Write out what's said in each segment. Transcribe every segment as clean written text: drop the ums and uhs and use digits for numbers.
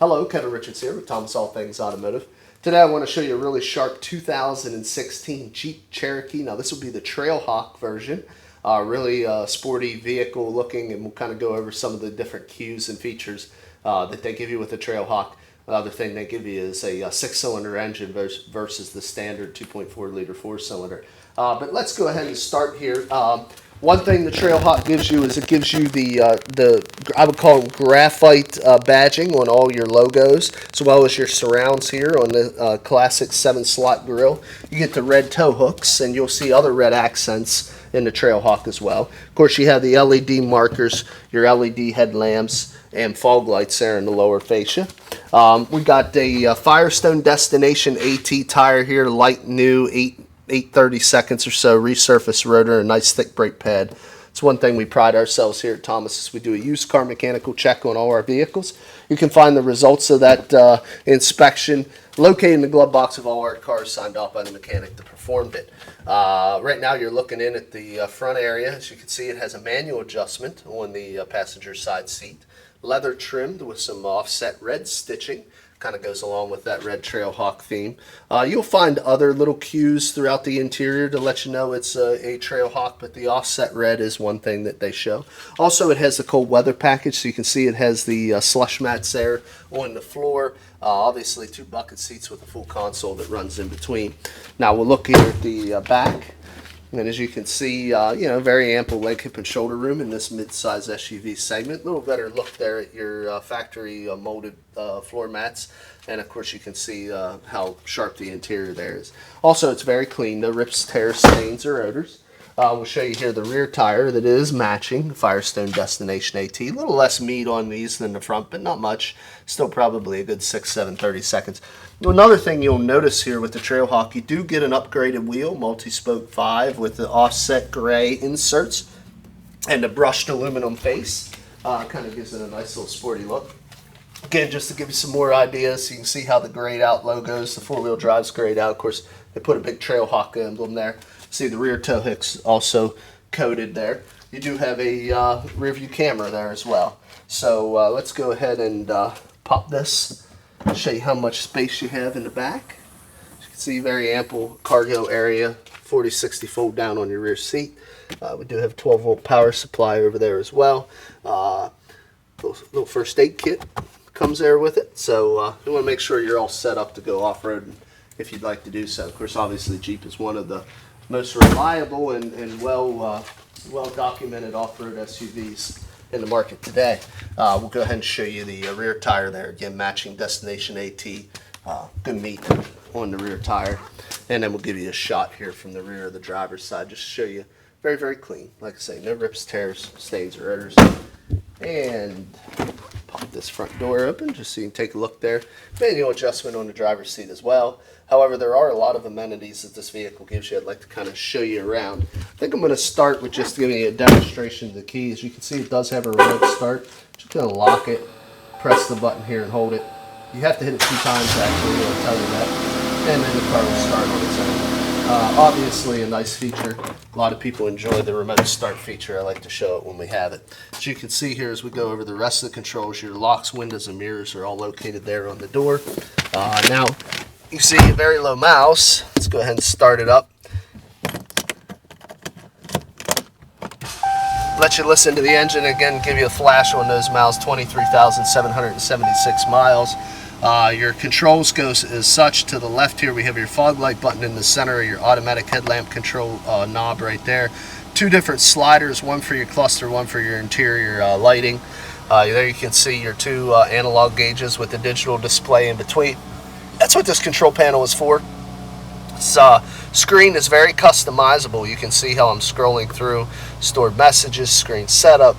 Hello, Kevin Richards here with Thomas All Things Automotive. Today I want to show you a really sharp 2016 Jeep Cherokee. Now this will be the Trailhawk version. Really sporty vehicle looking, and we'll kind of go over some of the different cues and features that they give you with the Trailhawk. The other thing they give you is a six-cylinder engine versus the standard 2.4 liter four-cylinder. But let's go ahead and start here. One thing the Trailhawk gives you is it gives you the I would call them graphite badging on all your logos, as well as your surrounds here on the classic 7-slot grille. You get the red tow hooks, and you'll see other red accents in the Trailhawk as well. Of course, you have the LED markers, your LED headlamps, and fog lights there in the lower fascia. We got a Firestone Destination AT tire here, light new, 8/32 or so, resurfaced rotor, a nice thick brake pad. It's one thing we pride ourselves here at Thomas is we do a used car mechanical check on all our vehicles. You can find the results of that inspection located in the glove box of all our cars signed off by the mechanic that performed it. Right now you're looking in at the front area. As you can see, it has a manual adjustment on the passenger side seat. Leather trimmed with some offset red stitching. Kind of goes along with that red Trailhawk theme. You'll find other little cues throughout the interior to let you know it's a Trailhawk, but the offset red is one thing that they show. Also, it has the cold weather package, so you can see it has the slush mats there on the floor. Obviously, 2 bucket seats with a full console that runs in between. Now we'll look here at the back. And as you can see, very ample leg, hip, and shoulder room in this mid-size SUV segment. A little better look there at your factory molded floor mats. And of course, you can see how sharp the interior there is. Also, it's very clean. No rips, tears, stains, or odors. We'll show you here the rear tire that is matching the Firestone Destination AT. A little less meat on these than the front, but not much. Still probably a good 6, 7, 30 seconds. Another thing you'll notice here with the Trailhawk, you do get an upgraded wheel, multi-spoke 5 with the offset gray inserts and the brushed aluminum face. Kind of gives it a nice little sporty look. Again, just to give you some more ideas, so you can see how the grayed out logos, the 4-wheel drive's grayed out. Of course, they put a big Trailhawk emblem there. See the rear tow hooks also coated there. You do have a rear view camera there as well. So let's go ahead and pop this. I'll show you how much space you have in the back. As you can see, very ample cargo area, 40/60 fold down on your rear seat. We do have a 12-volt power supply over there as well. Little first aid kit comes there with it. So you want to make sure you're all set up to go off-road if you'd like to do so. Of course, obviously Jeep is one of the most reliable and well documented off-road SUVs in the market today. We'll go ahead and show you the rear tire there. Again, matching Destination AT. Good meat on the rear tire. And then we'll give you a shot here from the rear of the driver's side just to show you very, very clean. Like I say, no rips, tears, stains, or odors. And pop this front door open just so you can take a look there. Manual adjustment on the driver's seat as well. However, there are a lot of amenities that this vehicle gives you. I'd like to kind of show you around. I think I'm going to start with just giving you a demonstration of the key. As you can see, it does have a remote start. Just going to lock it, press the button here and hold it. You have to hit it 2 times actually, I'll tell you that. And then the car will start on its own. Obviously a nice feature. A lot of people enjoy the remote start feature. I like to show it when we have it. As you can see here as we go over the rest of the controls, your locks, windows, and mirrors are all located there on the door. Now, you see a very low mouse. Let's go ahead and start it up. Let you listen to the engine again, give you a flash on those miles, 23,776 miles. Your controls go as such. To the left here we have your fog light button in the center, your automatic headlamp control knob right there. 2 different sliders, one for your cluster, one for your interior lighting. There you can see your 2 analog gauges with the digital display in between. That's what this control panel is for. This screen is very customizable. You can see how I'm scrolling through stored messages, screen setup,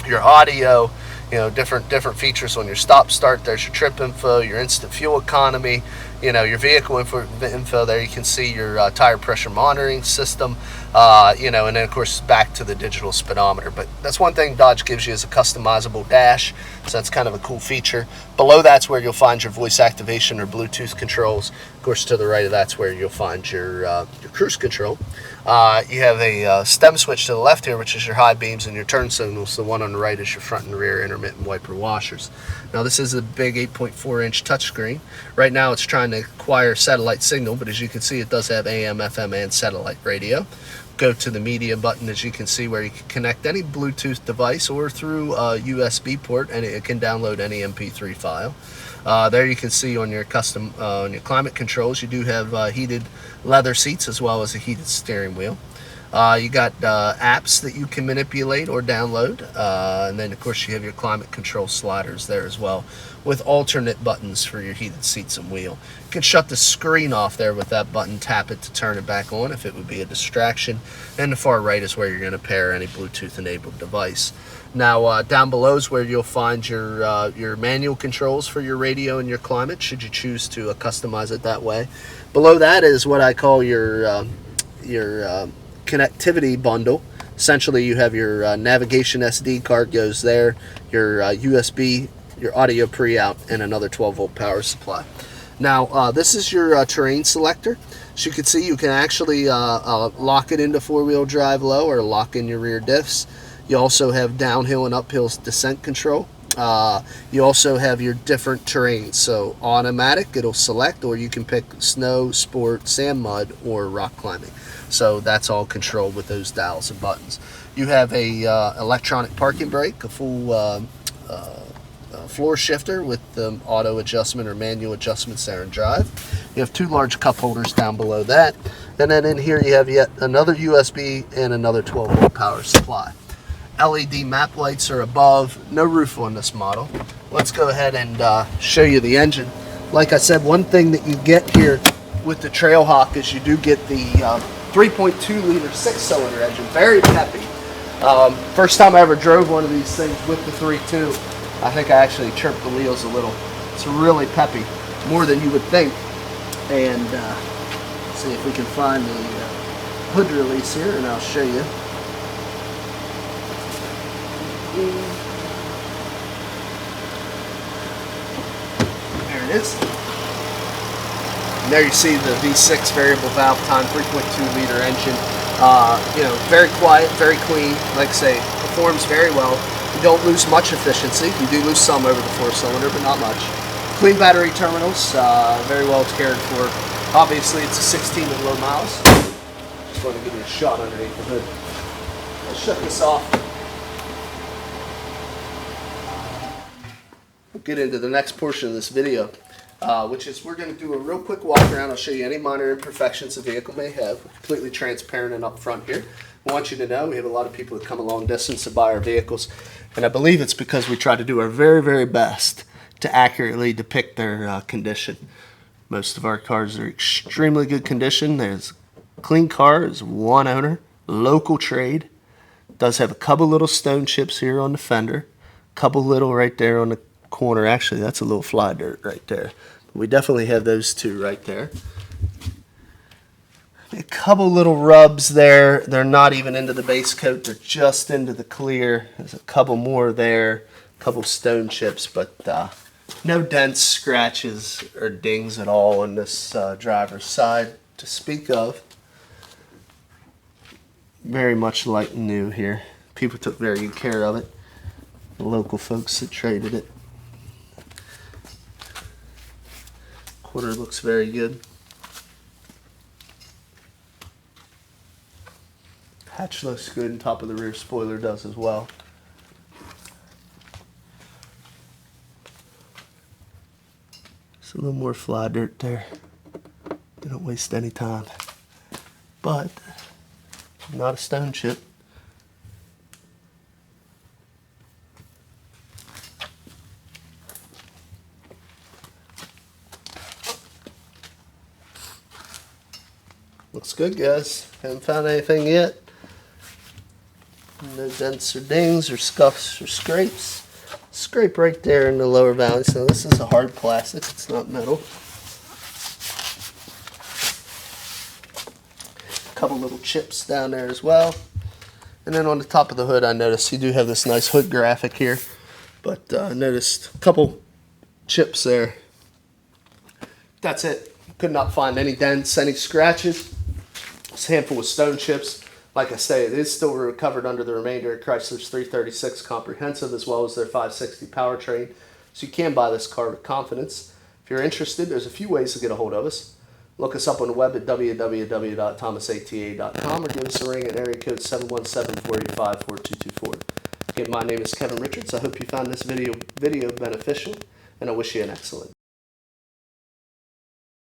your audio, different features on your stop start. There's your trip info, your instant fuel economy, your vehicle info there. You can see your tire pressure monitoring system, and then of course back to the digital speedometer. But that's one thing Dodge gives you is a customizable dash, so that's kind of a cool feature. Below that's where you'll find your voice activation or Bluetooth controls. Of course, to the right of that's where you'll find your cruise control. You have a stem switch to the left here, which is your high beams, and your turn signals. The one on the right is your front and rear intermittent wiper washers. Now this is a big 8.4-inch touchscreen. Right now it's trying to acquire satellite signal, but as you can see it does have AM, FM, and satellite radio. Go to the media button, as you can see, where you can connect any Bluetooth device or through a USB port, and it can download any MP3 file. There you can see on your on your climate controls, you do have heated leather seats as well as a heated steering wheel. You got apps that you can manipulate or download, and then of course you have your climate control sliders there as well, with alternate buttons for your heated seats and wheel. You can shut the screen off there with that button, tap it to turn it back on if it would be a distraction, and the far right is where you're going to pair any Bluetooth enabled device. Now down below is where you'll find your manual controls for your radio and your climate, should you choose to customize it that way. Below that is what I call your connectivity bundle. Essentially you have your navigation SD card goes there, your USB, your audio pre-out, and another 12-volt power supply. Now this is your terrain selector. As you can see, you can actually lock it into four-wheel drive low or lock in your rear diffs. You also have downhill and uphill descent control. You also have your different terrains. So automatic, it'll select, or you can pick snow, sport, sand, mud, or rock climbing. So that's all controlled with those dials and buttons. You have a electronic parking brake, a full floor shifter with the auto adjustment or manual adjustments there in drive. You have two large cup holders down below that. And then in here you have yet another USB and another 12-volt power supply. LED map lights are above, no roof on this model. Let's go ahead and show you the engine. Like I said, one thing that you get here with the Trailhawk is you do get the 3.2 liter 6-cylinder engine, very peppy. First time I ever drove one of these things with the 3.2, I think I actually chirped the wheels a little. It's really peppy, more than you would think. And let's see if we can find the hood release here, and I'll show you. There it is. And there you see the V6 variable valve time 3.2 liter engine. You know, very quiet, very clean. Like I say, performs very well. You don't lose much efficiency. You do lose some over the 4-cylinder, but not much. Clean battery terminals, very well cared for. Obviously, it's a 16 at low miles. Just want to give you a shot underneath the hood. Let's shut this off. We'll get into the next portion of this video, which is we're going to do a real quick walk around. I'll show you any minor imperfections the vehicle may have. We're completely transparent and upfront here. I want you to know we have a lot of people that come a long distance to buy our vehicles, and I believe it's because we try to do our very, very best to accurately depict their condition. Most of our cars are extremely good condition. There's a clean car, it's one owner, local trade. Does have a couple little stone chips here on the fender, couple little right there on the corner. Actually, that's a little fly dirt right there. We definitely have those two right there. A couple little rubs there. They're not even into the base coat. They're just into the clear. There's a couple more there. A couple stone chips, but no dents, scratches, or dings at all on this driver's side to speak of. Very much like new here. People took very good care of it. The local folks that traded it. Quarter looks very good. Hatch looks good, and top of the rear spoiler does as well. Just a little more fly dirt there. They don't waste any time. But not a stone chip. Looks good, guys. Haven't found anything yet. No dents or dings or scuffs or scrapes. Scrape right there in the lower valley. So this is a hard plastic. It's not metal. A couple little chips down there as well. And then on the top of the hood, I noticed you do have this nice hood graphic here. But I noticed a couple chips there. That's it. Could not find any dents, any scratches. This handful of stone chips. Like I say, it is still recovered under the remainder of Chrysler's 336 Comprehensive as well as their 560 powertrain. So you can buy this car with confidence. If you're interested, there's a few ways to get a hold of us. Look us up on the web at www.thomasata.com or give us a ring at area code 717-485-4224. Again, my name is Kevin Richards. I hope you found this video beneficial, and I wish you an excellent day.